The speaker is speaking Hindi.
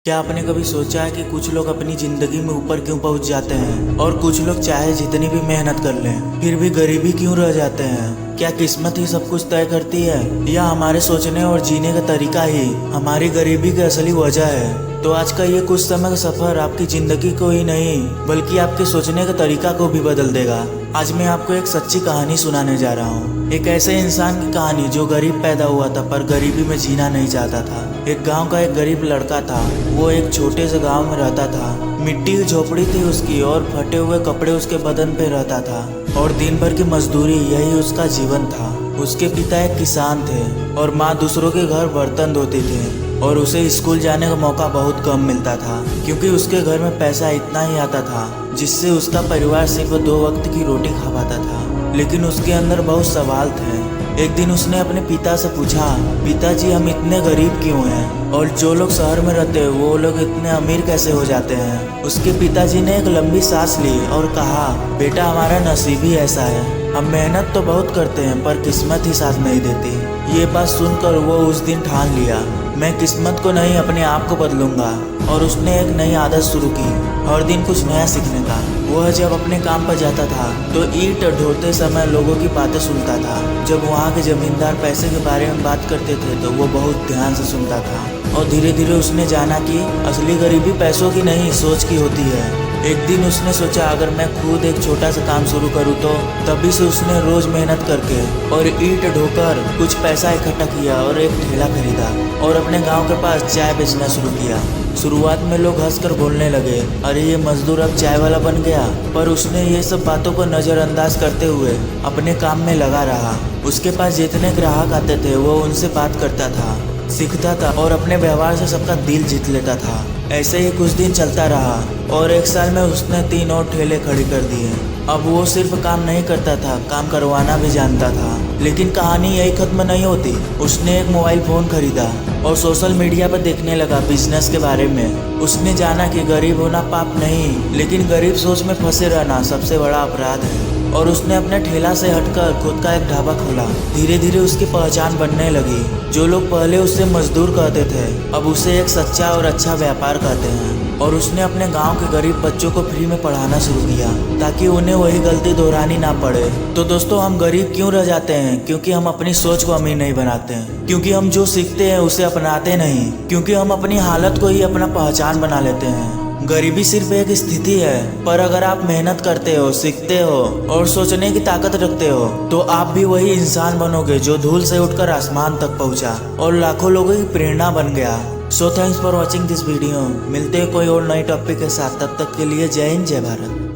क्या आपने कभी सोचा है कि कुछ लोग अपनी जिंदगी में ऊपर क्यों पहुंच जाते हैं और कुछ लोग चाहे जितनी भी मेहनत कर लें फिर भी गरीबी क्यों रह जाते हैं? क्या किस्मत ही सब कुछ तय करती है या हमारे सोचने और जीने का तरीका ही हमारी गरीबी की असली वजह है? तो आज का ये कुछ समय का सफर आपकी जिंदगी को ही नहीं बल्कि आपके सोचने का तरीका को भी बदल देगा। आज मैं आपको एक सच्ची कहानी सुनाने जा रहा हूँ। एक ऐसे इंसान की कहानी जो गरीब पैदा हुआ था पर गरीबी में जीना नहीं चाहता था। एक गांव का एक गरीब लड़का था। वो एक छोटे से गांव में रहता था। मिट्टी की झोपड़ी थी उसकी और फटे हुए कपड़े उसके बदन पे रहता था और दिन भर की मजदूरी यही उसका जीवन था। उसके पिता एक किसान थे और माँ दूसरों के घर बर्तन धोती थी और उसे स्कूल जाने का मौका बहुत कम मिलता था क्योंकि उसके घर में पैसा इतना ही आता था जिससे उसका परिवार सिर्फ 2 वक्त की रोटी खा पाता था। लेकिन उसके अंदर बहुत सवाल थे। एक दिन उसने अपने पिता से पूछा, पिताजी हम इतने गरीब क्यों हैं और जो लोग शहर में रहते हैं वो लोग इतने अमीर कैसे हो जाते हैं? उसके पिताजी ने एक लंबी सांस ली और कहा, बेटा हमारा नसीब ही ऐसा है। हम मेहनत तो बहुत करते हैं पर किस्मत ही साथ नहीं देती। ये बात सुनकर वो उस दिन ठान लिया, मैं किस्मत को नहीं अपने आप को बदलूंगा। और उसने एक नई आदत शुरू की, हर दिन कुछ नया सीखने का। वह जब अपने काम पर जाता था तो ईंट ढोते समय लोगों की बातें सुनता था। जब वहाँ के जमींदार पैसे के बारे में बात करते थे तो वो बहुत ध्यान से सुनता था और धीरे धीरे उसने जाना कि असली गरीबी पैसों की नहीं सोच की होती है। एक दिन उसने सोचा अगर मैं खुद एक छोटा सा काम शुरू करूँ तो। तभी से उसने रोज मेहनत करके और ईंट ढोकर कुछ पैसा इकट्ठा किया और एक ठेला खरीदा और अपने गांव के पास चाय बेचना शुरू किया। शुरुआत में लोग हंसकर बोलने लगे, अरे ये मजदूर अब चाय वाला बन गया। पर उसने ये सब बातों को नज़रअंदाज करते हुए अपने काम में लगा रहा। उसके पास जितने ग्राहक आते थे वो उनसे बात करता था, सीखता था और अपने व्यवहार से सबका दिल जीत लेता था। ऐसे ही कुछ दिन चलता रहा और एक साल में उसने 3 और ठेले खड़ी कर दिए। अब वो सिर्फ काम नहीं करता था, काम करवाना भी जानता था। लेकिन कहानी यही खत्म नहीं होती। उसने एक मोबाइल फ़ोन खरीदा और सोशल मीडिया पर देखने लगा बिजनेस के बारे में। उसने जाना कि गरीब होना पाप नहीं लेकिन गरीब सोच में फंसे रहना सबसे बड़ा अपराध है। और उसने अपने ठेला से हटकर खुद का एक ढाबा खोला। धीरे धीरे उसकी पहचान बनने लगी। जो लोग पहले उससे मजदूर कहते थे अब उसे एक सच्चा और अच्छा व्यापार कहते हैं। और उसने अपने गांव के गरीब बच्चों को फ्री में पढ़ाना शुरू किया ताकि उन्हें वही गलती दोहरानी ना पड़े। तो दोस्तों हम गरीब क्यों रह जाते हैं? क्योंकि हम अपनी सोच को अमीर नहीं बनाते हैं, क्योंकि हम जो सीखते हैं उसे अपनाते नहीं, क्योंकि हम अपनी हालत को ही अपना पहचान बना लेते हैं। गरीबी सिर्फ एक स्थिति है पर अगर आप मेहनत करते हो, सीखते हो और सोचने की ताकत रखते हो तो आप भी वही इंसान बनोगे जो धूल से उठकर आसमान तक पहुंचा और लाखों लोगों की प्रेरणा बन गया। So thanks for watching this video. मिलते हैं कोई और नई टॉपिक के साथ, तब तक के लिए जय हिंद जय भारत।